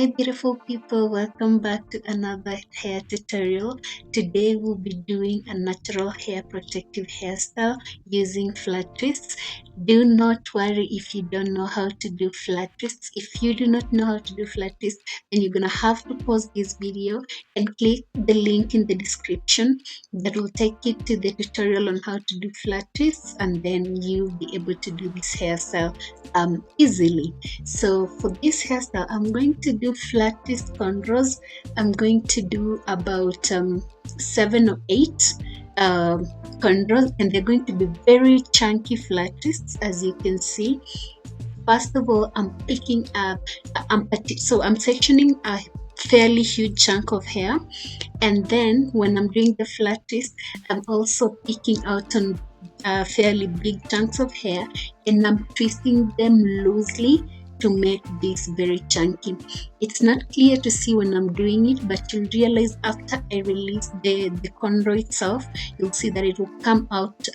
Hi beautiful people, welcome back to another hair tutorial. Today we'll be doing a natural hair protective hairstyle using flat twists. Do not worry if you don't know how to do flat twists. If you do not know how to do flat twists, then you're gonna have to pause this video and click the link in the description that will take you to the tutorial on how to do flat twists, and then you'll be able to do this hairstyle easily. So for this hairstyle, I'm going to do flat twist cornrows. I'm going to do about 7 or 8 cornrows, and they're going to be very chunky flat twists, as you can see. First of all, I'm picking up, I'm sectioning a fairly huge chunk of hair, and then when I'm doing the flat twist, I'm also picking out on fairly big chunks of hair, and I'm twisting them loosely to make this very chunky. It's not clear to see when I'm doing it, but you'll realize after I release the cornrow itself, you'll see that it will come out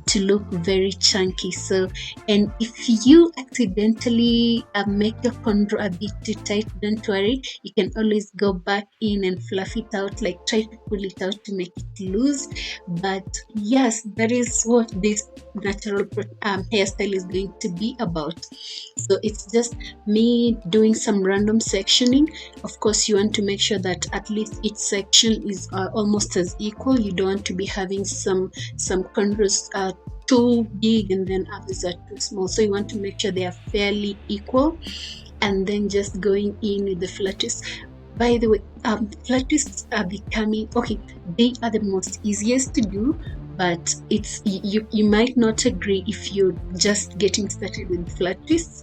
to look very chunky. So, and if you accidentally make your cornrow a bit too tight, don't worry, you can always go back in and fluff it out, like try to pull it out to make it loose. But yes, that is what this natural hairstyle is going to be about. So it's just me doing some random sectioning. Of course, you want to make sure that at least each section is almost as equal. You don't want to be having some cornrows too big and then others are too small, so you want to make sure they are fairly equal, and then just going in with the flat twists. By the way, flat twists are becoming okay. They are the most easiest to do, but it's you might not agree if you're just getting started with flat twists.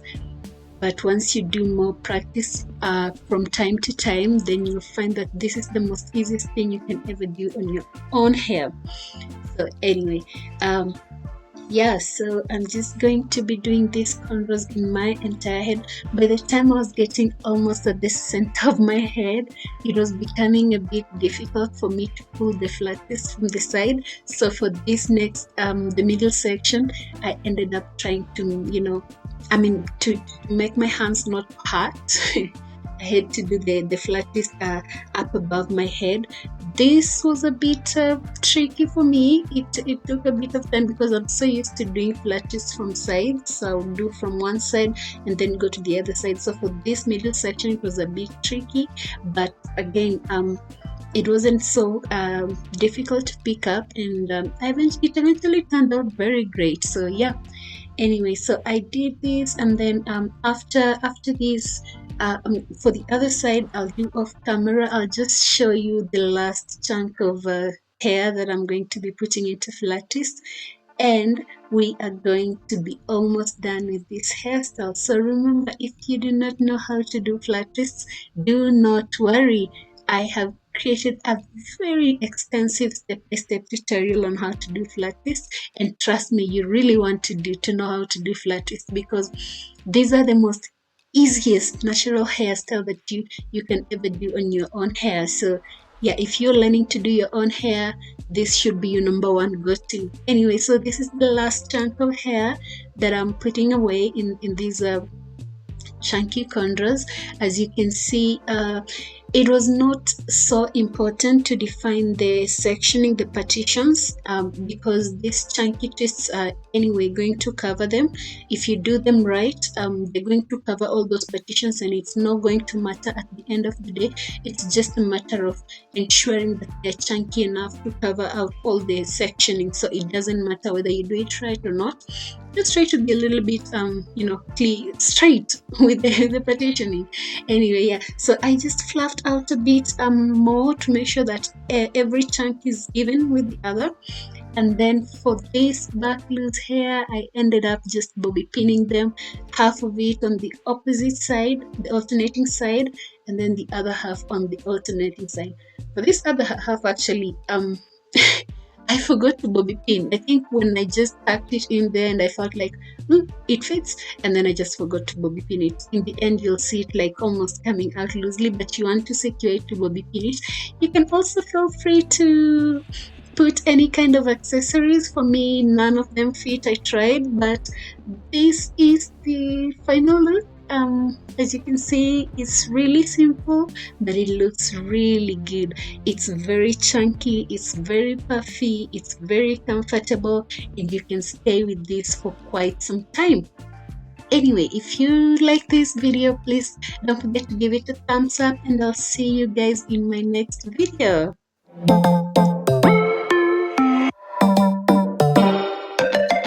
But once you do more practice from time to time, then you'll find that this is the most easiest thing you can ever do on your own hair. So anyway, yeah, so I'm just going to be doing these cornrows in my entire head. By the time I was getting almost at the center of my head, it was becoming a bit difficult for me to pull the flat twist from the side. So for this next the middle section, I ended up trying to to make my hands not hurt. I had to do the flat twist up above my head. This was a bit tricky for me. It took a bit of time because I'm so used to doing flat twists from sides. So I'll do from one side and then go to the other side. So for this middle section, it was a bit tricky, but again, it wasn't so difficult to pick up, and it eventually turned out very great. So yeah. Anyway, so I did this, and then after this, for the other side, I'll do off camera. I'll just show you the last chunk of hair that I'm going to be putting into flat twist, and we are going to be almost done with this hairstyle. So remember, if you do not know how to do flat twists, do not worry. I have created a very extensive step-by-step tutorial on how to do flat twists, and trust me, you really want to know how to do flat twists, because these are the most easiest natural hairstyle that you can ever do on your own hair. So yeah, if you're learning to do your own hair, this should be your number one go-to. Anyway, so this is the last chunk of hair that I'm putting away in these chunky cornrows. As you can see, it was not so important to define the sectioning, the partitions, because these chunky twists are anyway going to cover them. If you do them right, they're going to cover all those partitions, and it's not going to matter at the end of the day. It's just a matter of ensuring that they're chunky enough to cover out all the sectioning. So it doesn't matter whether you do it right or not. Just try to be a little bit clean, straight with the partitioning. Anyway, yeah, so I just fluffed out a bit more to make sure that every chunk is even with the other. And then for this back loose hair, I ended up just bobby pinning them, half of it on the opposite side, the alternating side, and then the other half on the alternating side. For this other half, actually, I forgot to bobby pin. I think when I just tucked it in there and I felt like it fits, and then I just forgot to bobby pin it. In the end, you'll see it like almost coming out loosely, but you want to secure it to bobby pin it. You can also feel free to put any kind of accessories. For me, none of them fit. I tried, but this is the final look. as you can see, it's really simple, but it looks really good. It's very chunky, it's very puffy, it's very comfortable, and you can stay with this for quite some time. Anyway, if you like this video, please don't forget to give it a thumbs up, and I'll see you guys in my next video.